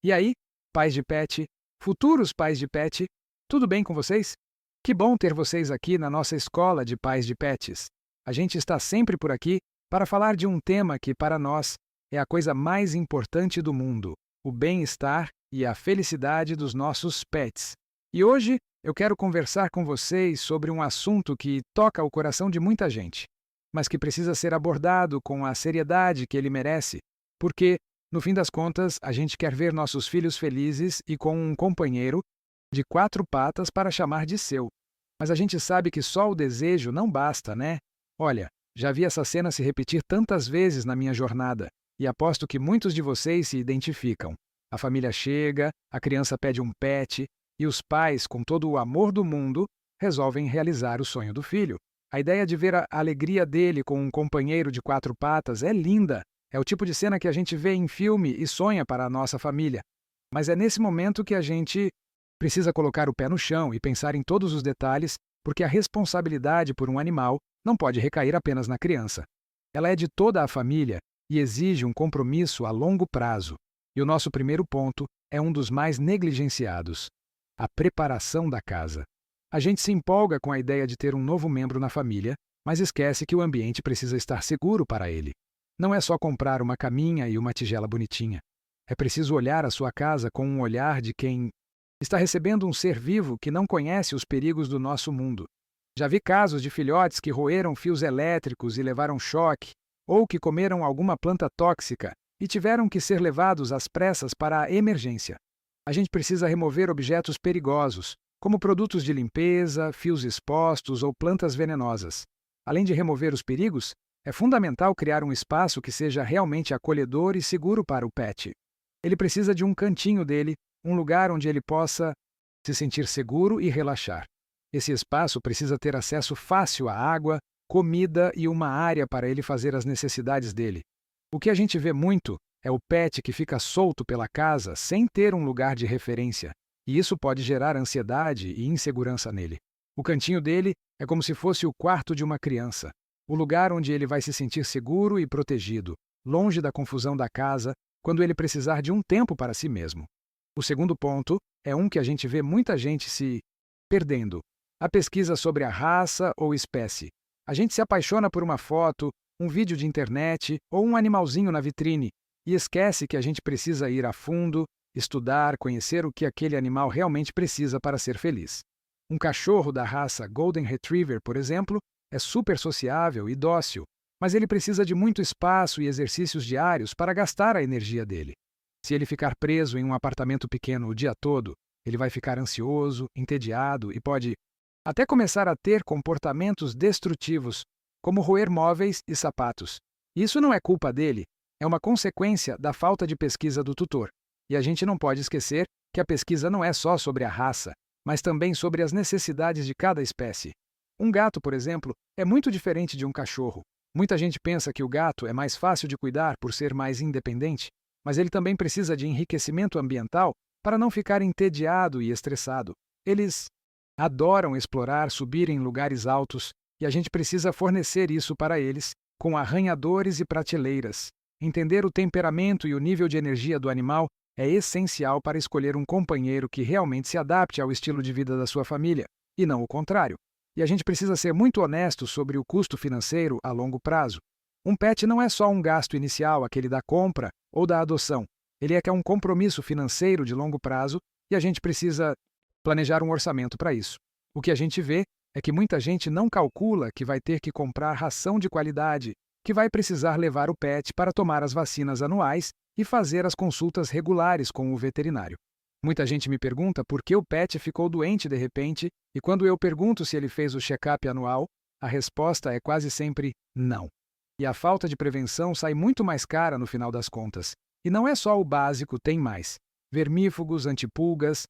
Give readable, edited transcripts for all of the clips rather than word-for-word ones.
E aí, pais de pet, futuros pais de pet, tudo bem com vocês? Que bom ter vocês aqui na nossa escola de pais de pets. A gente está sempre por aqui para falar de um tema que, para nós, é a coisa mais importante do mundo: o bem-estar e a felicidade dos nossos pets. E hoje eu quero conversar com vocês sobre um assunto que toca o coração de muita gente, mas que precisa ser abordado com a seriedade que ele merece, porque, no fim das contas, a gente quer ver nossos filhos felizes e com um companheiro de 4 patas para chamar de seu. Mas a gente sabe que só o desejo não basta, né? Olha, já vi essa cena se repetir tantas vezes na minha jornada, e aposto que muitos de vocês se identificam. A família chega, a criança pede um pet, e os pais, com todo o amor do mundo, resolvem realizar o sonho do filho. A ideia de ver a alegria dele com um companheiro de 4 patas é linda. É o tipo de cena que a gente vê em filme e sonha para a nossa família. Mas é nesse momento que a gente precisa colocar o pé no chão e pensar em todos os detalhes, porque a responsabilidade por um animal não pode recair apenas na criança. Ela é de toda a família e exige um compromisso a longo prazo. E o nosso primeiro ponto é um dos mais negligenciados: a preparação da casa. A gente se empolga com a ideia de ter um novo membro na família, mas esquece que o ambiente precisa estar seguro para ele. Não é só comprar uma caminha e uma tigela bonitinha. É preciso olhar a sua casa com um olhar de quem está recebendo um ser vivo que não conhece os perigos do nosso mundo. Já vi casos de filhotes que roeram fios elétricos e levaram choque, ou que comeram alguma planta tóxica e tiveram que ser levados às pressas para a emergência. A gente precisa remover objetos perigosos, como produtos de limpeza, fios expostos ou plantas venenosas. Além de remover os perigos, é fundamental criar um espaço que seja realmente acolhedor e seguro para o pet. Ele precisa de um cantinho dele, um lugar onde ele possa se sentir seguro e relaxar. Esse espaço precisa ter acesso fácil à água, comida e uma área para ele fazer as necessidades dele. O que a gente vê muito é o pet que fica solto pela casa sem ter um lugar de referência, e isso pode gerar ansiedade e insegurança nele. O cantinho dele é como se fosse o quarto de uma criança, o lugar onde ele vai se sentir seguro e protegido, longe da confusão da casa, quando ele precisar de um tempo para si mesmo. O segundo ponto é um que a gente vê muita gente se perdendo: a pesquisa sobre a raça ou espécie. A gente se apaixona por uma foto, um vídeo de internet ou um animalzinho na vitrine e esquece que a gente precisa ir a fundo, estudar, conhecer o que aquele animal realmente precisa para ser feliz. Um cachorro da raça Golden Retriever, por exemplo, é super sociável e dócil, mas ele precisa de muito espaço e exercícios diários para gastar a energia dele. Se ele ficar preso em um apartamento pequeno o dia todo, ele vai ficar ansioso, entediado e pode até começar a ter comportamentos destrutivos, como roer móveis e sapatos. Isso não é culpa dele, é uma consequência da falta de pesquisa do tutor. E a gente não pode esquecer que a pesquisa não é só sobre a raça, mas também sobre as necessidades de cada espécie. Um gato, por exemplo, é muito diferente de um cachorro. Muita gente pensa que o gato é mais fácil de cuidar por ser mais independente, mas ele também precisa de enriquecimento ambiental para não ficar entediado e estressado. Eles adoram explorar, subir em lugares altos, e a gente precisa fornecer isso para eles, com arranhadores e prateleiras. Entender o temperamento e o nível de energia do animal é essencial para escolher um companheiro que realmente se adapte ao estilo de vida da sua família, e não o contrário. E a gente precisa ser muito honesto sobre o custo financeiro a longo prazo. Um pet não é só um gasto inicial, aquele da compra ou da adoção. Ele é um compromisso financeiro de longo prazo e a gente precisa planejar um orçamento para isso. O que a gente vê é que muita gente não calcula que vai ter que comprar ração de qualidade, que vai precisar levar o pet para tomar as vacinas anuais e fazer as consultas regulares com o veterinário. Muita gente me pergunta por que o pet ficou doente de repente, e quando eu pergunto se ele fez o check-up anual, a resposta é quase sempre não. E a falta de prevenção sai muito mais cara no final das contas. E não é só o básico, tem mais: vermífugos, antipulgas,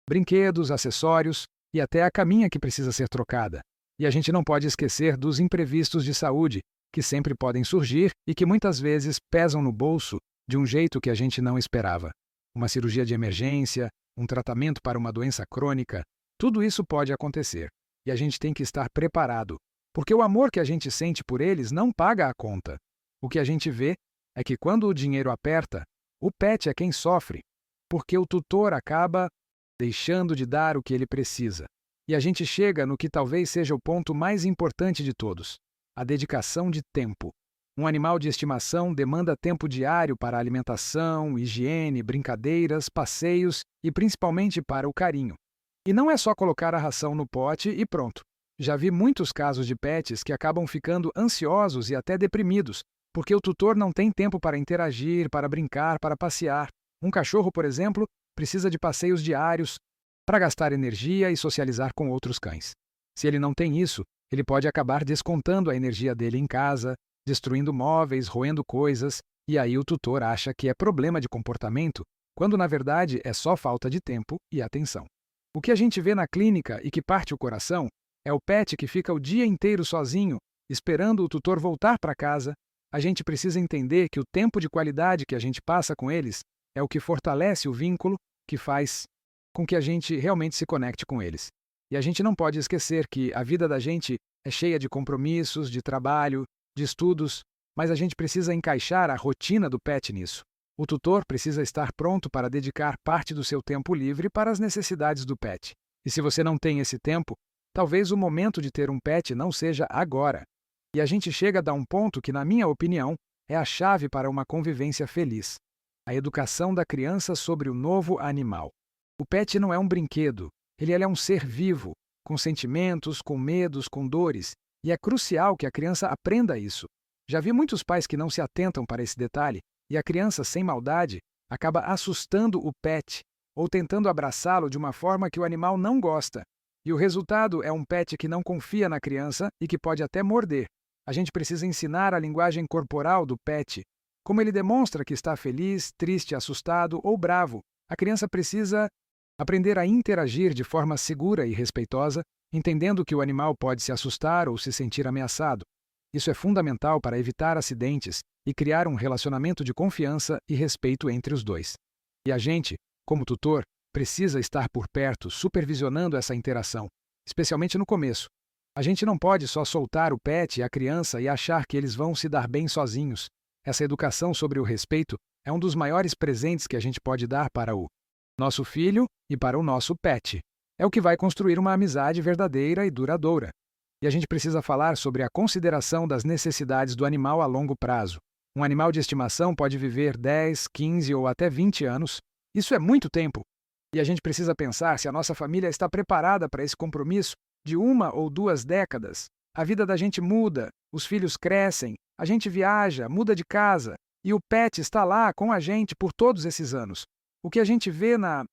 brinquedos, acessórios e até a caminha que precisa ser trocada. E a gente não pode esquecer dos imprevistos de saúde, que sempre podem surgir e que muitas vezes pesam no bolso de um jeito que a gente não esperava. Uma cirurgia de emergência, um tratamento para uma doença crônica, tudo isso pode acontecer. E a gente tem que estar preparado, porque o amor que a gente sente por eles não paga a conta. O que a gente vê é que quando o dinheiro aperta, o pet é quem sofre. porque o tutor acaba deixando de dar o que ele precisa. E a gente chega no que talvez seja o ponto mais importante de todos: a dedicação de tempo. Um animal de estimação demanda tempo diário para alimentação, higiene, brincadeiras, passeios e principalmente para o carinho. E não é só colocar a ração no pote e pronto. Já vi muitos casos de pets que acabam ficando ansiosos e até deprimidos, porque o tutor não tem tempo para interagir, para brincar, para passear. Um cachorro, por exemplo, precisa de passeios diários para gastar energia e socializar com outros cães. Se ele não tem isso, ele pode acabar descontando a energia dele em casa, destruindo móveis, roendo coisas, e aí o tutor acha que é problema de comportamento, quando na verdade é só falta de tempo e atenção. O que a gente vê na clínica e que parte o coração é o pet que fica o dia inteiro sozinho, esperando o tutor voltar para casa. A gente precisa entender que o tempo de qualidade que a gente passa com eles é o que fortalece o vínculo, que faz com que a gente realmente se conecte com eles. E a gente não pode esquecer que a vida da gente é cheia de compromissos, de trabalho, de estudos, mas a gente precisa encaixar a rotina do pet nisso. O tutor precisa estar pronto para dedicar parte do seu tempo livre para as necessidades do pet. E se você não tem esse tempo, talvez o momento de ter um pet não seja agora. E a gente chega a dar um ponto que, na minha opinião, é a chave para uma convivência feliz: a educação da criança sobre o novo animal. O pet não é um brinquedo, ele é um ser vivo, com sentimentos, com medos, com dores, e é crucial que a criança aprenda isso. Já vi muitos pais que não se atentam para esse detalhe, e a criança, sem maldade, acaba assustando o pet ou tentando abraçá-lo de uma forma que o animal não gosta. E o resultado é um pet que não confia na criança e que pode até morder. A gente precisa ensinar a linguagem corporal do pet, como ele demonstra que está feliz, triste, assustado ou bravo. A criança precisa aprender a interagir de forma segura e respeitosa, entendendo que o animal pode se assustar ou se sentir ameaçado. Isso é fundamental para evitar acidentes e criar um relacionamento de confiança e respeito entre os dois. E a gente, como tutor, precisa estar por perto, supervisionando essa interação, especialmente no começo. A gente não pode só soltar o pet e a criança e achar que eles vão se dar bem sozinhos. Essa educação sobre o respeito é um dos maiores presentes que a gente pode dar para o nosso filho e para o nosso pet. É o que vai construir uma amizade verdadeira e duradoura. E a gente precisa falar sobre a consideração das necessidades do animal a longo prazo. Um animal de estimação pode viver 10, 15 ou até 20 anos. Isso é muito tempo. E a gente precisa pensar se a nossa família está preparada para esse compromisso de 1 ou 2 décadas. A vida da gente muda, os filhos crescem, a gente viaja, muda de casa, e o pet está lá com a gente por todos esses anos. O que a gente vê na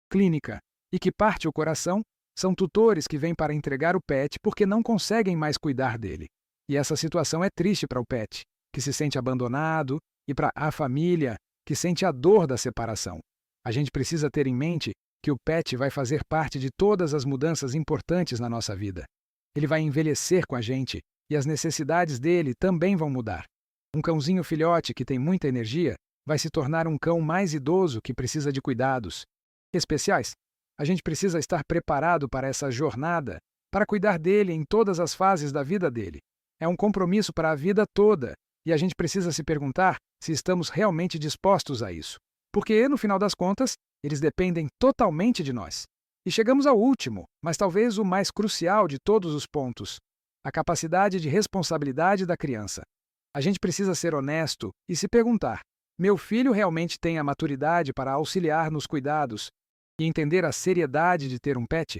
clínica e que parte o coração são tutores que vêm para entregar o pet porque não conseguem mais cuidar dele. E essa situação é triste para o pet, que se sente abandonado, e para a família, que sente a dor da separação. A gente precisa ter em mente que o pet vai fazer parte de todas as mudanças importantes na nossa vida. Ele vai envelhecer com a gente e as necessidades dele também vão mudar. Um cãozinho filhote que tem muita energia vai se tornar um cão mais idoso que precisa de cuidados especiais. A gente precisa estar preparado para essa jornada, para cuidar dele em todas as fases da vida dele. É um compromisso para a vida toda, e a gente precisa se perguntar se estamos realmente dispostos a isso. Porque, no final das contas, eles dependem totalmente de nós. E chegamos ao último, mas talvez o mais crucial de todos os pontos: a capacidade de responsabilidade da criança. A gente precisa ser honesto e se perguntar: meu filho realmente tem a maturidade para auxiliar nos cuidados e entender a seriedade de ter um pet?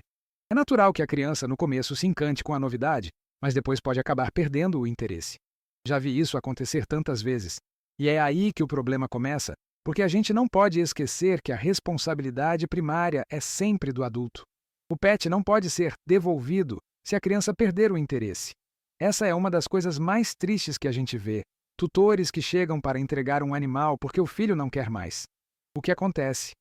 É natural que a criança no começo se encante com a novidade, mas depois pode acabar perdendo o interesse. Já vi isso acontecer tantas vezes. E é aí que o problema começa, porque a gente não pode esquecer que a responsabilidade primária é sempre do adulto. O pet não pode ser devolvido se a criança perder o interesse. Essa é uma das coisas mais tristes que a gente vê: tutores que chegam para entregar um animal porque o filho não quer mais. O que acontece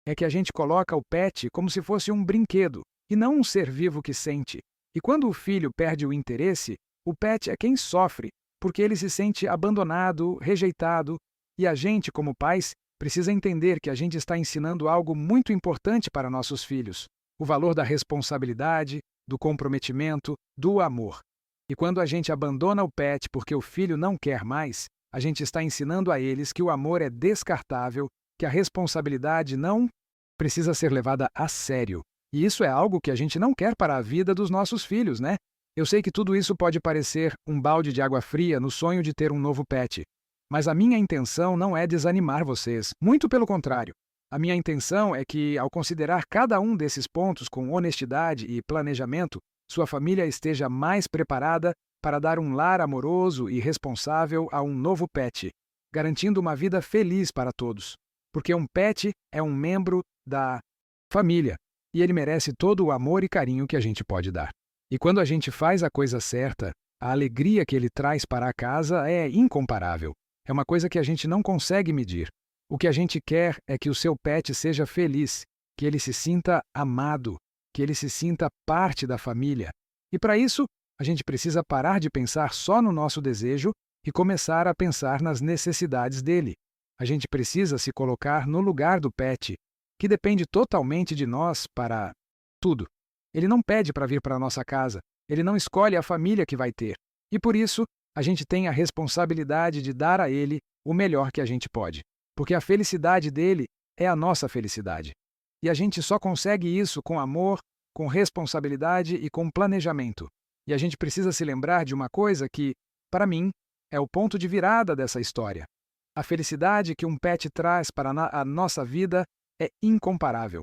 é que a gente coloca o pet como se fosse um brinquedo, e não um ser vivo que sente. E quando o filho perde o interesse, o pet é quem sofre, porque ele se sente abandonado, rejeitado, e a gente, como pais, precisa entender que a gente está ensinando algo muito importante para nossos filhos: o valor da responsabilidade, do comprometimento, do amor. E quando a gente abandona o pet porque o filho não quer mais, a gente está ensinando a eles que o amor é descartável, que a responsabilidade não precisa ser levada a sério. E isso é algo que a gente não quer para a vida dos nossos filhos, né? Eu sei que tudo isso pode parecer um balde de água fria no sonho de ter um novo pet. Mas a minha intenção não é desanimar vocês, muito pelo contrário. A minha intenção é que, ao considerar cada um desses pontos com honestidade e planejamento, sua família esteja mais preparada para dar um lar amoroso e responsável a um novo pet, garantindo uma vida feliz para todos. Porque um pet é um membro da família e ele merece todo o amor e carinho que a gente pode dar. E quando a gente faz a coisa certa, a alegria que ele traz para a casa é incomparável. É uma coisa que a gente não consegue medir. O que a gente quer é que o seu pet seja feliz, que ele se sinta amado, que ele se sinta parte da família. E para isso, a gente precisa parar de pensar só no nosso desejo e começar a pensar nas necessidades dele. A gente precisa se colocar no lugar do pet, que depende totalmente de nós para tudo. Ele não pede para vir para a nossa casa, ele não escolhe a família que vai ter. E por isso, a gente tem a responsabilidade de dar a ele o melhor que a gente pode. Porque a felicidade dele é a nossa felicidade. E a gente só consegue isso com amor, com responsabilidade e com planejamento. E a gente precisa se lembrar de uma coisa que, para mim, é o ponto de virada dessa história. A felicidade que um pet traz para a nossa vida é incomparável.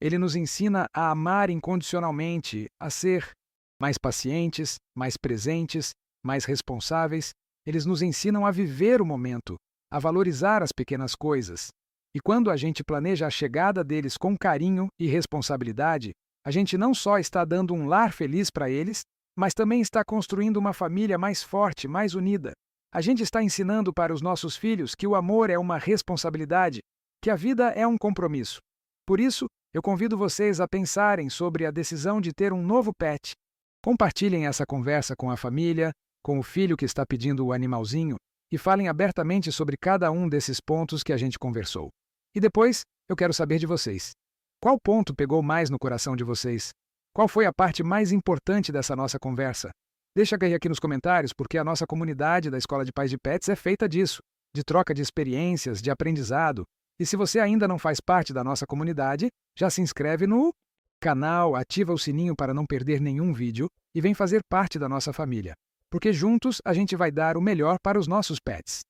Ele nos ensina a amar incondicionalmente, a ser mais pacientes, mais presentes, mais responsáveis. Eles nos ensinam a viver o momento, a valorizar as pequenas coisas. E quando a gente planeja a chegada deles com carinho e responsabilidade, a gente não só está dando um lar feliz para eles, mas também está construindo uma família mais forte, mais unida. A gente está ensinando para os nossos filhos que o amor é uma responsabilidade, que a vida é um compromisso. Por isso, eu convido vocês a pensarem sobre a decisão de ter um novo pet. Compartilhem essa conversa com a família, com o filho que está pedindo o animalzinho, e falem abertamente sobre cada um desses pontos que a gente conversou. E depois, eu quero saber de vocês. Qual ponto pegou mais no coração de vocês? Qual foi a parte mais importante dessa nossa conversa? Deixa cair aqui nos comentários, porque a nossa comunidade da Escola de Pais de Pets é feita disso, de troca de experiências, de aprendizado. E se você ainda não faz parte da nossa comunidade, já se inscreve no canal, ativa o sininho para não perder nenhum vídeo e vem fazer parte da nossa família. Porque juntos a gente vai dar o melhor para os nossos pets.